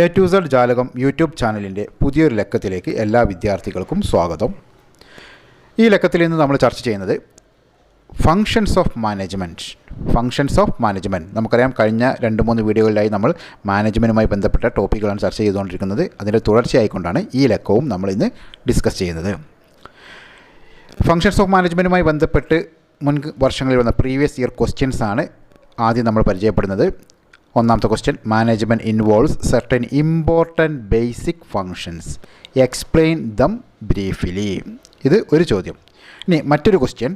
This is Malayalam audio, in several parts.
എ ടു സെഡ് ജാലകം യൂട്യൂബ് ചാനലിൻ്റെ പുതിയൊരു ലക്കത്തിലേക്ക് എല്ലാ വിദ്യാർത്ഥികൾക്കും സ്വാഗതം. ഈ ലക്കത്തിൽ നിന്ന് നമ്മൾ ചർച്ച ചെയ്യുന്നത് ഫങ്ഷൻസ് ഓഫ് മാനേജ്മെൻറ്റ്. നമുക്കറിയാം, കഴിഞ്ഞ 2-3 വീഡിയോകളിലായി നമ്മൾ മാനേജ്മെൻറ്റുമായി ബന്ധപ്പെട്ട ടോപ്പിക്കുകളാണ് ചർച്ച ചെയ്തുകൊണ്ടിരിക്കുന്നത്. അതിൻ്റെ തുടർച്ചയായിക്കൊണ്ടാണ് ഈ ലക്കവും നമ്മൾ ഇന്ന് ഡിസ്കസ് ചെയ്യുന്നത്. ഫങ്ഷൻസ് ഓഫ് മാനേജ്മെൻറ്റുമായി ബന്ധപ്പെട്ട് മുൻ വർഷങ്ങളിൽ വന്ന പ്രീവിയസ് ഇയർ ക്വസ്റ്റ്യൻസ് ആണ് ആദ്യം നമ്മൾ പരിചയപ്പെടുന്നത്. ഒന്നാമത്തെ question, management involves certain important basic functions, explain them briefly. ഇത് ഒരു ചോദ്യം. ഇനി മറ്റൊരു question,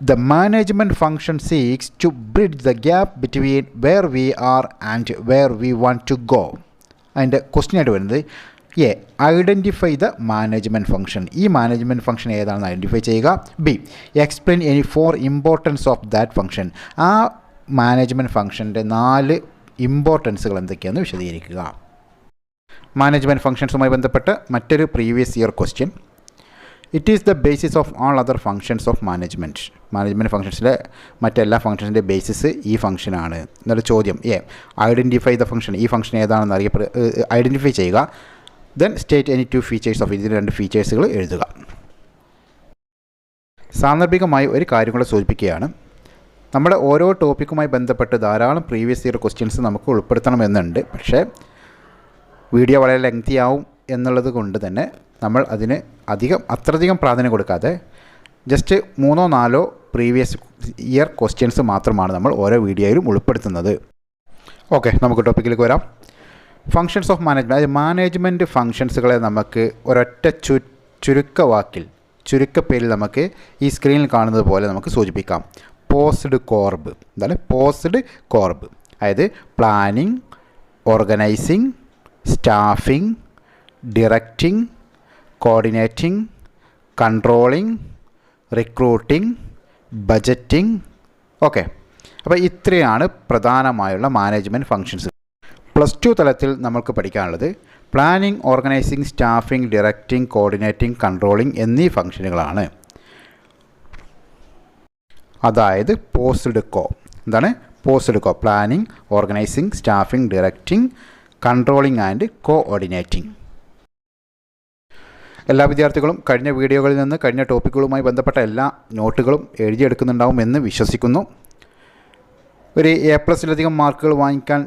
the management function seeks to bridge the gap between where we are and where we want to go. അതിൻ്റെ ക്വസ്റ്റ്യനായിട്ട് വരുന്നത് ഐഡൻറ്റിഫൈ ദ മാനേജ്മെൻറ്റ് ഫംഗ്ഷൻ. ഈ മാനേജ്മെൻറ്റ് ഫംഗ്ഷൻ ഏതാണെന്ന് ഐഡൻറ്റിഫൈ ചെയ്യുക. B, explain any 4 importance of that function. ആ മാനേജ്മെൻറ്റ് ഫംഗ്ഷൻ്റെ 4 ഇമ്പോർട്ടൻസുകൾ എന്തൊക്കെയാണെന്ന് വിശദീകരിക്കുക. മാനേജ്മെൻറ്റ് ഫംഗ്ഷൻസുമായി ബന്ധപ്പെട്ട് മറ്റൊരു previous year question, it is the basis of all other functions of management ഫംഗ്ഷൻസിലെ മറ്റെല്ലാ ഫംഗ്ഷൻസിൻ്റെ ബേസിസ് ഈ ഫംഗ്ഷനാണ് എന്നൊരു ചോദ്യം. Identify the function. ഈ ഫംഗ്ഷൻ ഏതാണെന്ന് ഐഡൻറ്റിഫൈ ചെയ്യുക. Then state any 2 features of. ഇതിന് 2 ഫീച്ചേഴ്സുകൾ എഴുതുക. സാന്ദർഭികമായി ഒരു കാര്യം കൂടെ സൂചിപ്പിക്കുകയാണ്. നമ്മുടെ ഓരോ ടോപ്പിക്കുമായി ബന്ധപ്പെട്ട് ധാരാളം പ്രീവിയസ് ഇയർ ക്വസ്റ്റ്യൻസ് നമുക്ക് ഉൾപ്പെടുത്തണമെന്നുണ്ട്. പക്ഷേ വീഡിയോ വളരെ ലെങ്തി ആവും എന്നുള്ളത് കൊണ്ട് തന്നെ നമ്മൾ അതിന് അത്രയധികം പ്രാധാന്യം കൊടുക്കാതെ ജസ്റ്റ് 3-4 പ്രീവിയസ് ഇയർ ക്വസ്റ്റ്യൻസ് മാത്രമാണ് നമ്മൾ ഓരോ വീഡിയോയിലും ഉൾപ്പെടുത്തുന്നത്. ഓക്കെ, നമുക്ക് ടോപ്പിക്കിലേക്ക് വരാം. Functions of management. അതായത് മാനേജ്മെൻറ്റ് ഫങ്ഷൻസുകളെ നമുക്ക് ഒരൊറ്റ ചുരുക്കപ്പേരിൽ നമുക്ക് ഈ സ്ക്രീനിൽ കാണുന്നത് പോലെ നമുക്ക് സൂചിപ്പിക്കാം. പോസ്ഡ് കോർബ്. എന്താണ് പോസ്ഡ് കോർബ്? അതായത് planning, organising, staffing, directing, coordinating, controlling, recruiting, budgeting. Okay, അപ്പോൾ ഇത്രയാണ് പ്രധാനമായുള്ള മാനേജ്മെൻറ്റ് ഫങ്ഷൻസ്. +2 തലത്തിൽ നമുക്ക് പഠിക്കാനുള്ളത് planning, organising, staffing, directing, coordinating, controlling എന്നീ ഫങ്ഷനുകളാണ്. അതായത് പോസ്ഡ് കോ. എന്താണ് posed co? Planning, organising, staffing, directing, controlling and coordinating. എല്ലാ വിദ്യാർത്ഥികളും കഴിഞ്ഞ വീഡിയോകളിൽ നിന്ന് കഴിഞ്ഞ ടോപ്പിക്കുകളുമായി ബന്ധപ്പെട്ട എല്ലാ നോട്ടുകളും എഴുതിയെടുക്കുന്നുണ്ടാവും എന്ന് വിശ്വസിക്കുന്നു. ഒരു A+-ലധികം മാർക്കുകൾ വാങ്ങിക്കാൻ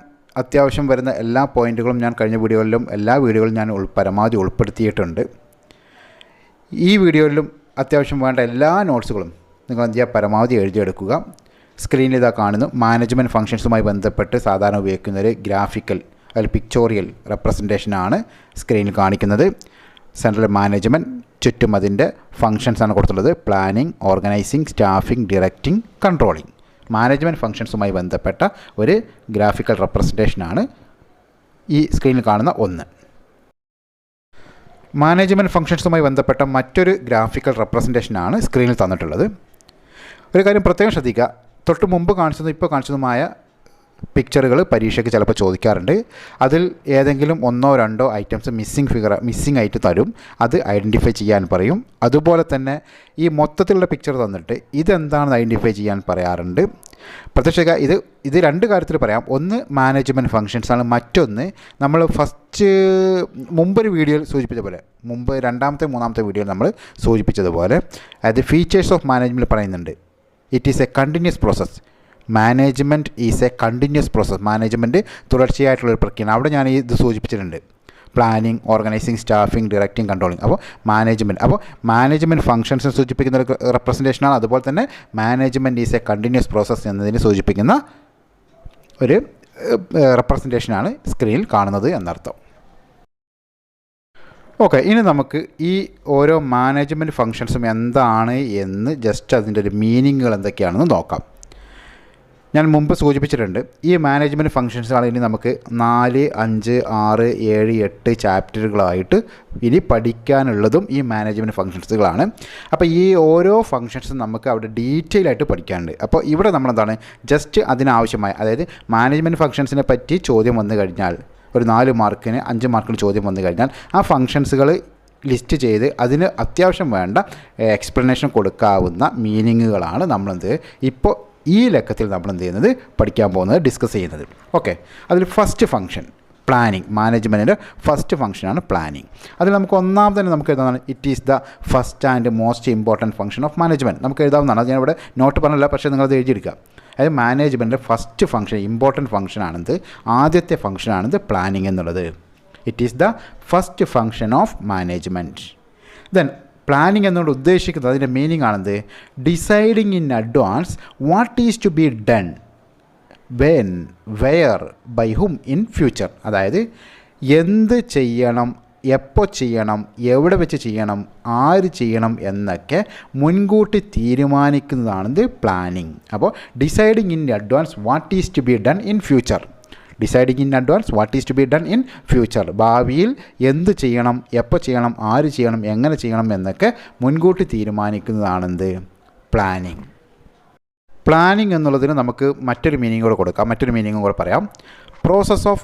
അത്യാവശ്യം വരുന്ന എല്ലാ പോയിൻറ്റുകളും ഞാൻ കഴിഞ്ഞ വീഡിയോകളിലും എല്ലാ വീഡിയോകളിലും ഞാൻ പരമാവധി ഉൾപ്പെടുത്തിയിട്ടുണ്ട്. ഈ വീഡിയോയിലും അത്യാവശ്യം വേണ്ട എല്ലാ നോട്ട്സുകളും നിങ്ങൾ എന്ത് ചെയ്യുക, പരമാവധി എഴുതിയെടുക്കുക. സ്ക്രീനിൽ ഇതാ കാണുന്നു. മാനേജ്മെൻറ്റ് ഫങ്ഷൻസുമായി ബന്ധപ്പെട്ട് സാധാരണ ഉപയോഗിക്കുന്ന ഒരു ഗ്രാഫിക്കൽ അല്ലെങ്കിൽ പിക്ചോറിയൽ റെപ്രസെൻറ്റേഷനാണ് സ്ക്രീനിൽ കാണിക്കുന്നത്. സെൻട്രൽ മാനേജ്മെൻറ്റ്, ചുറ്റും അതിൻ്റെ ഫങ്ഷൻസാണ് കൊടുത്തുള്ളത്. Planning, organising, staffing, directing, controlling. Management ഫങ്ഷൻസുമായി ബന്ധപ്പെട്ട ഒരു ഗ്രാഫിക്കൽ റെപ്രസെൻറ്റേഷനാണ് ഈ സ്ക്രീനിൽ കാണുന്ന ഒന്ന്. മാനേജ്മെൻറ്റ് ഫങ്ഷൻസുമായി ബന്ധപ്പെട്ട മറ്റൊരു ഗ്രാഫിക്കൽ റെപ്രസെൻറ്റേഷനാണ് സ്ക്രീനിൽ തന്നിട്ടുള്ളത്. ഒരു കാര്യം പ്രത്യേകം ശ്രദ്ധിക്കുക, തൊട്ട് മുമ്പ് കാണിച്ചതും ഇപ്പോൾ കാണിച്ചതുമായ പിക്ചറുകൾ പരീക്ഷയ്ക്ക് ചിലപ്പോൾ ചോദിക്കാറുണ്ട്. അതിൽ ഏതെങ്കിലും 1-2 ഐറ്റംസ് മിസ്സിംഗ് ആയിട്ട് തരും. അത് ഐഡൻറ്റിഫൈ ചെയ്യാൻ പറയും. അതുപോലെ തന്നെ ഈ മൊത്തത്തിലുള്ള പിക്ചർ തന്നിട്ട് ഇതെന്താണെന്ന് ഐഡൻറ്റിഫൈ ചെയ്യാൻ പറയാറുണ്ട്. പ്രത്യക്ഷ ഇത് 2 കാര്യത്തിൽ പറയാം. ഒന്ന് മാനേജ്മെൻറ്റ് ഫങ്ഷൻസാണ്. മറ്റൊന്ന് നമ്മൾ മുമ്പൊരു വീഡിയോയിൽ സൂചിപ്പിച്ച പോലെ, മുമ്പ് 2ാമത്തെ 3ാമത്തെ വീഡിയോയിൽ നമ്മൾ സൂചിപ്പിച്ചതുപോലെ, അതായത് ഫീച്ചേഴ്സ് ഓഫ് മാനേജ്മെൻറ്റ് പറയുന്നുണ്ട്. It is a continuous process. Management is a continuous process. Management തുടർച്ചയായിട്ടുള്ളൊരു പ്രക്രിയയാണ്. അവിടെ ഞാൻ ഇത് സൂചിപ്പിച്ചിട്ടുണ്ട്. Planning, organising, staffing, directing, controlling. അപ്പോൾ മാനേജ്മെൻറ്റ് ഫങ്ഷൻസിനെ സൂചിപ്പിക്കുന്ന ഒരു റെപ്രസെൻറ്റേഷനാണ്. അതുപോലെ തന്നെ management is a continuous process എന്നതിനെ സൂചിപ്പിക്കുന്ന ഒരു റെപ്രസെൻറ്റേഷനാണ് സ്ക്രീനിൽ കാണുന്നത് എന്നർത്ഥം. ഓക്കെ, ഇനി നമുക്ക് ഈ ഓരോ മാനേജ്മെൻറ്റ് ഫങ്ഷൻസും എന്താണ് എന്ന് ജസ്റ്റ് അതിൻ്റെ ഒരു മീനിങ്ങുകൾ എന്തൊക്കെയാണെന്ന് നോക്കാം. ഞാൻ മുമ്പ് സൂചിപ്പിച്ചിട്ടുണ്ട്, ഈ മാനേജ്മെൻറ്റ് ഫങ്ഷൻസുകൾ ഇനി നമുക്ക് 4, 5, 6, 7, 8 ചാപ്റ്ററുകളായിട്ട് ഇനി പഠിക്കാനുള്ളതും ഈ മാനേജ്മെൻറ്റ് ഫങ്ഷൻസുകളാണ്. അപ്പോൾ ഈ ഓരോ ഫങ്ഷൻസും നമുക്ക് അവിടെ ഡീറ്റെയിൽ ആയിട്ട് പഠിക്കാനുണ്ട്. അപ്പോൾ ഇവിടെ നമ്മളെന്താണ് ജസ്റ്റ് അതിനാവശ്യമായ, അതായത് മാനേജ്മെൻറ്റ് ഫങ്ഷൻസിനെ പറ്റി ചോദ്യം വന്നു കഴിഞ്ഞാൽ, ഒരു 4 മാർക്കിന് 5 മാർക്കിന് ചോദ്യം വന്നു കഴിഞ്ഞാൽ ആ ഫങ്ഷൻസുകൾ ലിസ്റ്റ് ചെയ്ത് അതിന് അത്യാവശ്യം വേണ്ട എക്സ്പ്ലനേഷൻ കൊടുക്കാവുന്ന മീനിങ്ങുകളാണ് നമ്മളെന്ത് ഇപ്പോൾ ഈ ലക്കത്തിൽ നമ്മൾ എന്ത് ചെയ്യുന്നത് പഠിക്കാൻ പോകുന്നത്, ഡിസ്കസ് ചെയ്യുന്നത്. ഓക്കെ, അതിൽ ഫസ്റ്റ് ഫംഗ്ഷൻ പ്ലാനിങ്. മാനേജ്മെൻറ്റിൻ്റെ ഫസ്റ്റ് ഫംഗ്ഷനാണ് പ്ലാനിങ്. അതിൽ നമുക്ക് ഒന്നാമത് തന്നെ നമുക്ക് എഴുതാവുന്നതാണ് it is the first and most important function of management. നമുക്ക് എഴുതാവുന്നതാണ്. അത് ഞാനിവിടെ നോട്ട് പറഞ്ഞില്ല, പക്ഷേ നിങ്ങളത് എഴുതിയെടുക്കുക. അതായത് മാനേജ്മെൻറ്റിൻ്റെ ഫസ്റ്റ് ഫംഗ്ഷൻ, ഇമ്പോർട്ടൻറ്റ് ഫംഗ്ഷനാണിത്, ആദ്യത്തെ ഫംഗ്ഷനാണിത് പ്ലാനിങ് എന്നുള്ളത്. It is the first function of management. Then planning എന്നുകൊണ്ട് ഉദ്ദേശിക്കുന്നത്, അതിൻ്റെ മീനിങ് ആണെന്ത്, deciding in advance what is to be done, when, where, by whom in future. അതായത് എന്ത് ചെയ്യണം, എപ്പോൾ ചെയ്യണം, എവിടെ വെച്ച് ചെയ്യണം, ആര് ചെയ്യണം എന്നൊക്കെ മുൻകൂട്ടി തീരുമാനിക്കുന്നതാണിത് പ്ലാനിങ്. അപ്പോൾ deciding in advance what is to be done in future. Deciding in advance what is to be done in future. ഭാവിയിൽ എന്ത് ചെയ്യണം, എപ്പോൾ ചെയ്യണം, ആര് ചെയ്യണം, എങ്ങനെ ചെയ്യണം എന്നൊക്കെ മുൻകൂട്ടി തീരുമാനിക്കുന്നതാണെന്ത് പ്ലാനിങ്. പ്ലാനിങ് എന്നുള്ളതിന് നമുക്ക് മറ്റൊരു മീനിങ് കൂടെ കൊടുക്കാം, മറ്റൊരു മീനിങ്ങും കൂടെ പറയാം. Process of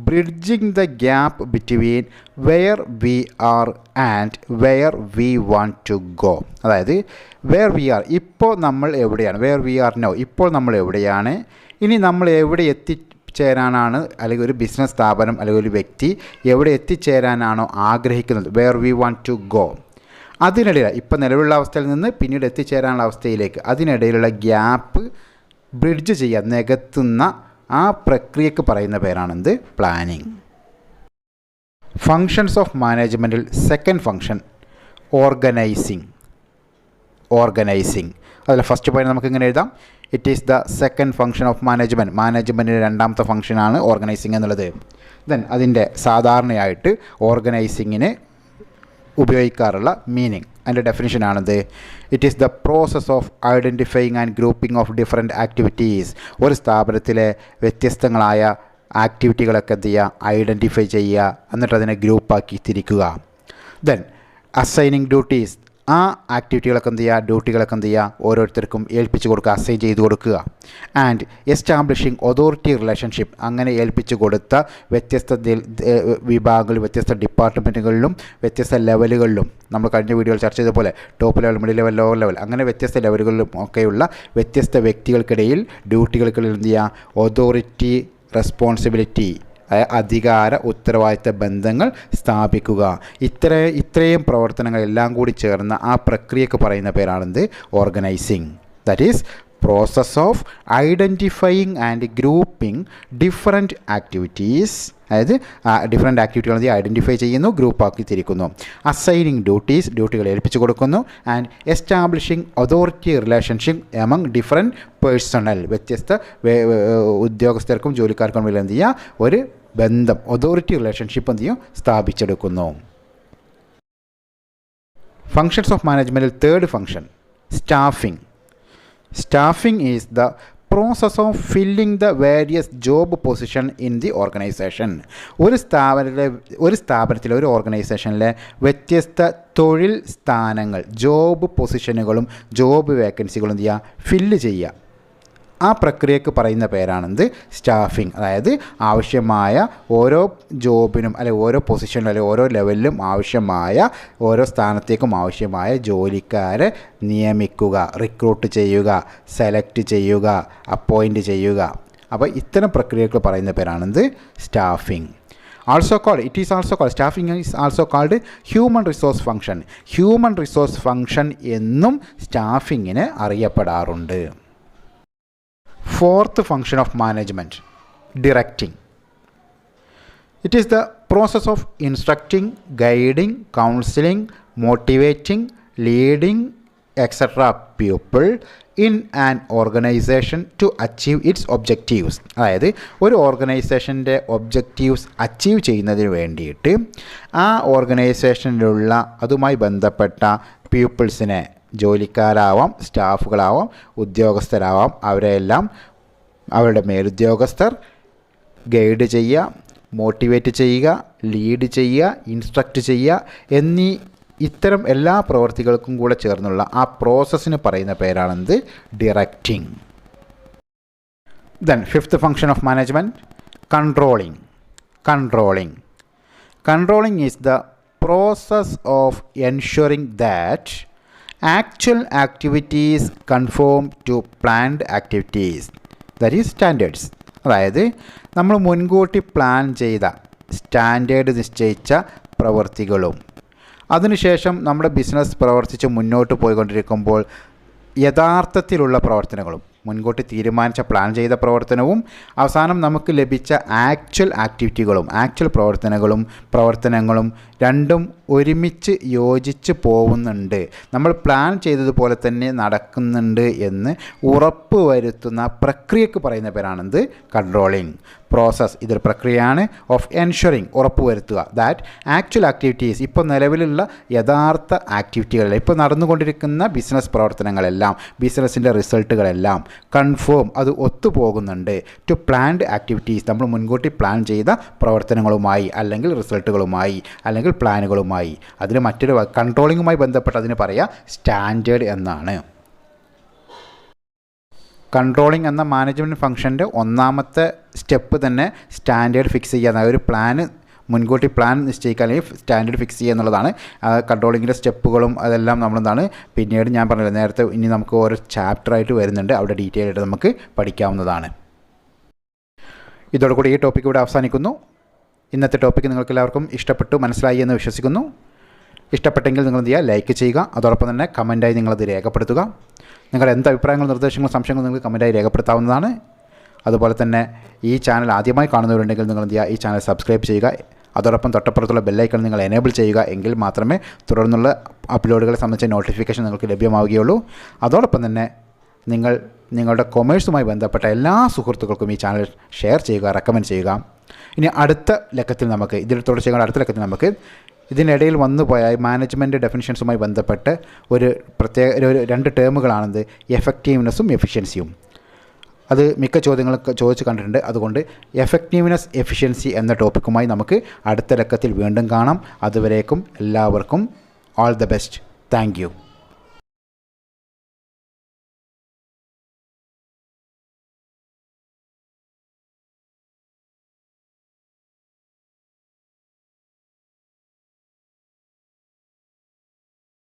bridging the gap between where we are and where we want to go. അതായത് വെയർ വി ആർ, ഇപ്പോൾ നമ്മൾ എവിടെയാണ്, വെയർ വി ആർ നൗ, ഇപ്പോൾ നമ്മൾ എവിടെയാണ്, ഇനി നമ്മൾ എവിടെ എത്തിച്ചേരാനാണ്, അല്ലെങ്കിൽ ഒരു ബിസിനസ് സ്ഥാപനം അല്ലെങ്കിൽ ഒരു വ്യക്തി എവിടെ എത്തിച്ചേരാനാണോ ആഗ്രഹിക്കുന്നത്, where we want to go, അതിനിടയിൽ ഇപ്പോൾ നിലവിലുള്ള അവസ്ഥയിൽ നിന്ന് പിന്നീട് എത്തിച്ചേരാനുള്ള അവസ്ഥയിലേക്ക് അതിനിടയിലുള്ള ഗ്യാപ്പ് ബ്രിഡ്ജ് ചെയ്യുക, നികത്തുന്ന ആ പ്രക്രിയക്ക് പറയുന്ന പേരാണെന്ത് പ്ലാനിങ്. ഫങ്ഷൻസ് ഓഫ് മാനേജ്മെൻറ്റിൽ സെക്കൻഡ് ഫങ്ഷൻ ഓർഗനൈസിങ്. ഓർഗനൈസിങ് അതിൽ ഫസ്റ്റ് പോയിന്റ് നമുക്ക് ഇങ്ങനെ എഴുതാം, it is the second function of management. മാനേജ്മെൻറ്റിൻ്റെ രണ്ടാമത്തെ ഫങ്ഷനാണ് ഓർഗനൈസിങ് എന്നുള്ളത്. ദെൻ അതിൻ്റെ സാധാരണയായിട്ട് ഓർഗനൈസിങ്ങിന് ഉപയോഗിക്കാറുള്ള മീനിങ്, അതിൻ്റെ ഡെഫിനിഷനാണിത്. It is the process of identifying and grouping of different activities. ഒരു സ്ഥാപനത്തിലെ വ്യത്യസ്തങ്ങളായ ആക്ടിവിറ്റികളൊക്കെ എന്ത് ചെയ്യുക, ഐഡൻറ്റിഫൈ ചെയ്യുക, എന്നിട്ട് അതിനെ ഗ്രൂപ്പാക്കി തിരിക്കുക. ദെൻ അസൈനിങ് ഡ്യൂട്ടീസ്, ആ ആക്ടിവിറ്റികളൊക്കെ എന്ത് ചെയ്യുക, ഡ്യൂട്ടികളൊക്കെ എന്ത് ചെയ്യുക, ഓരോരുത്തർക്കും ഏൽപ്പിച്ച് കൊടുക്കുക, അസൈൻ ചെയ്ത് കൊടുക്കുക. ആൻഡ് എസ്റ്റാബ്ലിഷിംഗ് അതോറിറ്റി റിലേഷൻഷിപ്പ്, അങ്ങനെ ഏൽപ്പിച്ച് കൊടുത്ത വ്യത്യസ്ത വിഭാഗങ്ങൾ, വ്യത്യസ്ത ഡിപ്പാർട്ട്മെൻറ്റുകളിലും വ്യത്യസ്ത ലെവലുകളിലും, നമ്മൾ കഴിഞ്ഞ വീഡിയോയിൽ ചർച്ച ചെയ്ത പോലെ top level, middle level, lower level, അങ്ങനെ വ്യത്യസ്ത ലെവലുകളിലും ഒക്കെയുള്ള വ്യത്യസ്ത വ്യക്തികൾക്കിടയിൽ, ഡ്യൂട്ടികൾക്കിടയിൽ എന്ത് ചെയ്യുക, അതോറിറ്റി റെസ്പോൺസിബിലിറ്റി, അധികാര ഉത്തരവാദിത്ത ബന്ധങ്ങൾ സ്ഥാപിക്കുക. ഇത്രയും പ്രവർത്തനങ്ങളെല്ലാം കൂടി ചേർന്ന ആ പ്രക്രിയക്ക് പറയുന്ന പേരാണെന്ത് organising. That is process of identifying and grouping different activities. അതായത് ഡിഫറെൻറ്റ് ആക്ടിവിറ്റികൾ ഐഡൻറ്റിഫൈ ചെയ്യുന്നു, ഗ്രൂപ്പാക്കി തിരിക്കുന്നു. അസൈനിങ് ഡ്യൂട്ടീസ്, ഡ്യൂട്ടികൾ ഏൽപ്പിച്ചു കൊടുക്കുന്നു. And establishing authority relationship among different personnel, വ്യത്യസ്ത ഉദ്യോഗസ്ഥർക്കും ജോലിക്കാർക്കും വേണ്ടി എന്ത് ചെയ്യുക, ഒരു ബന്ധം, അതോറിറ്റി റിലേഷൻഷിപ്പ് എന്ത് ചെയ്യും, സ്ഥാപിച്ചെടുക്കുന്നു. ഫങ്ഷൻസ് ഓഫ് മാനേജ്മെൻറ്റിൽ third function staffing. Staffing is the process of filling the various job position in the organisation. ഒരു സ്ഥാപനത്തിലെ ഒരു ഓർഗനൈസേഷനിലെ വ്യത്യസ്ത തൊഴിൽ സ്ഥാനങ്ങൾ, ജോബ് പൊസിഷനുകളും ജോബ് വേക്കൻസികളും എന്ത് ചെയ്യുക, ഫില്ല് ചെയ്യുക. ആ പ്രക്രിയക്ക് പറയുന്ന പേരാണെന്ത് സ്റ്റാഫിംഗ്. അതായത് ആവശ്യമായ ഓരോ ജോബിനും, അല്ലെങ്കിൽ ഓരോ പൊസിഷനിലും, അല്ലെങ്കിൽ ഓരോ ലെവലിലും ആവശ്യമായ ഓരോ സ്ഥാനത്തേക്കും ആവശ്യമായ ജോലിക്കാരെ നിയമിക്കുക, റിക്രൂട്ട് ചെയ്യുക, സെലക്ട് ചെയ്യുക, അപ്പോയിൻറ്റ് ചെയ്യുക. അപ്പോൾ ഇത്തരം പ്രക്രിയക്ക് പറയുന്ന പേരാണെന്ത് staffing. Staffing is also called human resource function. Human resource function എന്നും സ്റ്റാഫിങ്ങിനെ അറിയപ്പെടാറുണ്ട്. Fourth function of management, directing. It is the process of instructing, guiding, counseling, motivating, leading, etc. people in an organization to achieve its objectives. അതായത് ഒരു ഓർഗനൈസേഷൻ്റെ ഒബ്ജക്റ്റീവ്സ് അച്ചീവ് ചെയ്യുന്നതിന് വേണ്ടിയിട്ട് ആ ഓർഗനൈസേഷനിലുള്ള അതുമായി ബന്ധപ്പെട്ട പീപ്പിൾസിനെ, ജോലിക്കാരാവാം, സ്റ്റാഫുകളാവാം, ഉദ്യോഗസ്ഥരാവാം, അവരെല്ലാം അവരുടെ മേലുദ്യോഗസ്ഥർ ഗൈഡ് ചെയ്യുക, മോട്ടിവേറ്റ് ചെയ്യുക, ലീഡ് ചെയ്യുക, ഇൻസ്ട്രക്റ്റ് ചെയ്യുക എന്നീ ഇത്തരം എല്ലാ പ്രവർത്തികൾക്കും കൂടെ ചേർന്നുള്ള ആ പ്രോസസ്സിന് പറയുന്ന പേരാണെന്ത് directing. Then fifth function of management controlling. Controlling is the process of ensuring that actual activities conform to planned activities, that is standards. അതായത് നമ്മൾ മുൻകൂട്ടി പ്ലാൻ ചെയ്ത സ്റ്റാൻഡേർഡ് നിശ്ചയിച്ച പ്രവൃത്തികളും. അതിനുശേഷം നമ്മുടെ ബിസിനസ് പ്രവർത്തിച്ച് മുന്നോട്ട് പോയിക്കൊണ്ടിരിക്കുമ്പോൾ യഥാർത്ഥത്തിലുള്ള പ്രവർത്തനങ്ങളും, മുൻകൂട്ടി തീരുമാനിച്ച പ്ലാൻ ചെയ്ത പ്രവർത്തനവും അവസാനം നമുക്ക് ലഭിച്ച ആക്ച്വൽ ആക്ടിവിറ്റികളും പ്രവർത്തനങ്ങളും രണ്ടും ഒരുമിച്ച് യോജിച്ച് പോകുന്നുണ്ട്, നമ്മൾ പ്ലാൻ ചെയ്തതുപോലെ തന്നെ നടക്കുന്നുണ്ട് എന്ന് ഉറപ്പ് വരുത്തുന്ന പ്രക്രിയക്ക് പറയുന്ന പേരാണെന്ത്? Controlling process. ഇതൊരു പ്രക്രിയയാണ് ഓഫ് എൻഷുറിങ്, ഉറപ്പ് വരുത്തുക ദാറ്റ് ആക്ച്വൽ ആക്ടിവിറ്റീസ്, ഇപ്പോൾ നിലവിലുള്ള യഥാർത്ഥ ആക്ടിവിറ്റികൾ, ഇപ്പോൾ നടന്നുകൊണ്ടിരിക്കുന്ന ബിസിനസ് പ്രവർത്തനങ്ങളെല്ലാം, ബിസിനസ്സിൻ്റെ റിസൾട്ടുകളെല്ലാം കൺഫേം, അത് ഒത്തുപോകുന്നുണ്ട് ടു പ്ലാൻഡ് ആക്ടിവിറ്റീസ്, നമ്മൾ മുൻകൂട്ടി പ്ലാൻ ചെയ്ത പ്രവർത്തനങ്ങളുമായി അല്ലെങ്കിൽ റിസൾട്ടുകളുമായി അല്ലെങ്കിൽ പ്ലാനുകളുമായി. അതിന് മറ്റൊരു കൺട്രോളിങ്ങുമായി ബന്ധപ്പെട്ട് അതിന് പറയുക സ്റ്റാൻഡേർഡ് എന്നാണ്. കൺട്രോളിംഗ് എന്ന മാനേജ്മെൻറ്റ് ഫംഗ്ഷൻ്റെ ഒന്നാമത്തെ സ്റ്റെപ്പ് തന്നെ സ്റ്റാൻഡേർഡ് ഫിക്സ് ചെയ്യുക, ഒരു പ്ലാന് മുൻകൂട്ടി പ്ലാൻ നിശ്ചയിക്കുക അല്ലെങ്കിൽ സ്റ്റാൻഡേർഡ് ഫിക്സ് ചെയ്യുക എന്നുള്ളതാണ്. കൺട്രോളിങ്ങിൻ്റെ സ്റ്റെപ്പുകളും അതെല്ലാം നമ്മളെന്താണ് പിന്നീട് ഞാൻ പറഞ്ഞില്ല നേരത്തെ, ഇനി നമുക്ക് ഓരോ ചാപ്റ്ററായിട്ട് വരുന്നുണ്ട്, അവിടെ ഡീറ്റെയിൽ ആയിട്ട് നമുക്ക് പഠിക്കാവുന്നതാണ്. ഇതോടുകൂടി ഈ ടോപ്പിക്ക് ഇവിടെ അവസാനിക്കുന്നു. ഇന്നത്തെ ടോപ്പിക്ക് നിങ്ങൾക്ക് എല്ലാവർക്കും ഇഷ്ടപ്പെട്ടു, മനസ്സിലായി എന്ന് വിശ്വസിക്കുന്നു. ഇഷ്ടപ്പെട്ടെങ്കിൽ നിങ്ങൾ എന്ത് ചെയ്യുക? ലൈക്ക് ചെയ്യുക. അതോടൊപ്പം തന്നെ കമൻറ്റായി നിങ്ങളത് രേഖപ്പെടുത്തുക. നിങ്ങളുടെ എന്ത് അഭിപ്രായങ്ങളും നിർദ്ദേശങ്ങളും സംശയങ്ങളും നിങ്ങൾക്ക് കമൻറ്റായി രേഖപ്പെടുത്താവുന്നതാണ്. അതുപോലെ തന്നെ ഈ ചാനൽ ആദ്യമായി കാണുന്നവരുണ്ടെങ്കിൽ നിങ്ങൾ എന്ത് ചെയ്യുക? ഈ ചാനൽ സബ്സ്ക്രൈബ് ചെയ്യുക. അതോടൊപ്പം തൊട്ടപ്പുറത്തുള്ള ബെല്ലൈക്കൺ നിങ്ങൾ എനേബിൾ ചെയ്യുക. എങ്കിൽ മാത്രമേ തുടർന്നുള്ള അപ്ലോഡുകളെ സംബന്ധിച്ച നോട്ടിഫിക്കേഷൻ നിങ്ങൾക്ക് ലഭ്യമാവുകയുള്ളൂ. അതോടൊപ്പം തന്നെ നിങ്ങളുടെ കൊമേഴ്സുമായി ബന്ധപ്പെട്ട എല്ലാ സുഹൃത്തുക്കൾക്കും ഈ ചാനൽ ഷെയർ ചെയ്യുക, റെക്കമെൻഡ് ചെയ്യുക. ഇനി അടുത്ത ലക്കത്തിൽ നമുക്ക് അടുത്ത ലക്കത്തിൽ നമുക്ക് ഇതിനിടയിൽ വന്നുപോയ മാനേജ്മെൻറ്റ് ഡെഫിനിഷൻസുമായി ബന്ധപ്പെട്ട് ഒരു രണ്ട് ടേമുകളാണെന്ത്? എഫക്റ്റീവ്നെസ്സും എഫിഷ്യൻസിയും. അത് മിക്ക ചോദ്യങ്ങളൊക്കെ ചോദിച്ച് കണ്ടിട്ടുണ്ട്. അതുകൊണ്ട് എഫക്റ്റീവ്നെസ് എഫിഷ്യൻസി എന്ന ടോപ്പിക്കുമായി നമുക്ക് അടുത്ത ലക്കത്തിൽ വീണ്ടും കാണാം. അതുവരേക്കും എല്ലാവർക്കും all the best. Thank you.